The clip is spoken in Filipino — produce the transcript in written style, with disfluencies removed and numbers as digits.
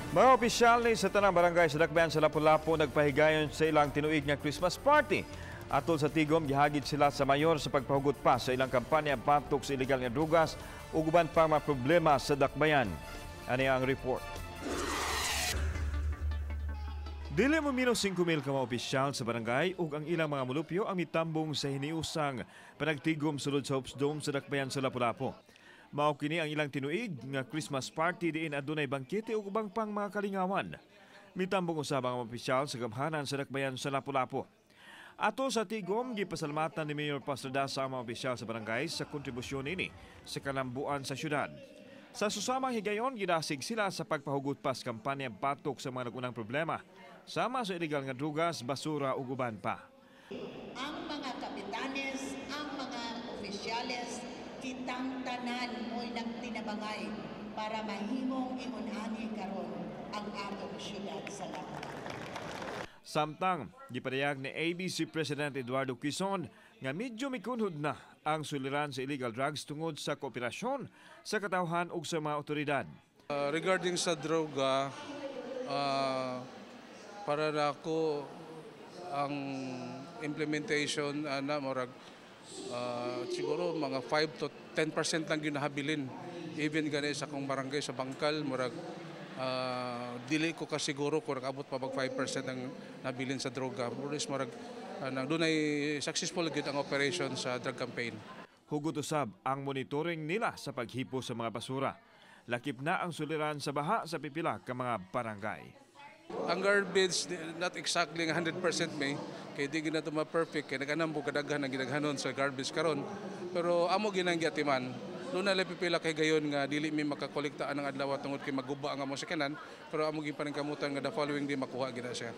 Mga opisyal ni sa tanang barangay sa Dakbayan sa Lapu-Lapu nagpahigayon sa ilang tinuig nga Christmas party. Atol sa tigom, gihagid sila sa mayor sa pagpahugot pa sa ilang kampanya batok sa illegal nga drugas ug uban pa mga problema sa Dakbayan. Ani ang report. Dili mo minus 5,000 ka mga opisyal sa barangay ug ang ilang mga mulupyo ang mitambong sa hiniusang panagtigom sulod sa Hopes Dome sa Dakbayan sa Lapu-Lapu. Mao kini ang ilang tinuig nga Christmas party diin adunay bangkete ug ubang pang mga kalingawan. Mitambong usab ang opisyal sa gamhanan sa Dakbayan sa Lapu-Lapu. Ato sa tigom, gipasalamatan ni Mayor Pastrada sa mga opisyal sa barangay sa kontribusyon ini sa kalambuan sa syudad. Sa susamang higayon, gidasig sila sa pagpahugot pa sa kampanya batok sa mga nagunang problema, sama sa illegal nga drugas, basura ug uban pa. Ang mga kapitanes, ang mga opisyales, kitang tanan mo'y nagtinabangay para mahimong imunani karon ang atong syudad sa Lapu-Lapu. Samtang, gipadayag ni ABC President Eduardo Quezon nga medyo mikunhod na ang suliran sa illegal drugs tungod sa kooperasyon sa katawhan ug sa mga otoridad. Regarding sa droga, para na ako ang implementation na murag siguro mga 5 to 10% lang ginahabilin. Even gani sa akong barangay sa Bangkal, murag dili ko kasiguro kung nag-abot pa bag 5% ang nabilin sa droga. Pulis murag doon ay successful gid ang operation sa drug campaign. Hugot usab ang monitoring nila sa paghipo sa mga basura. Lakip na ang suliran sa baha sa pipila ka mga barangay. Ang garbage, not exactly 100% may, kaya di gina ito ma-perfect, kaya nag-anambo kadaghan ang ginaghanon sa garbage karon. Pero amo ginang gyatiman, doon na pipila kay gayon nga dili mi makakolektaan ang adlaw tungod kay maguba ang amo sa kanan, pero amo gipaningkamutan nga the following day makuha gina siya.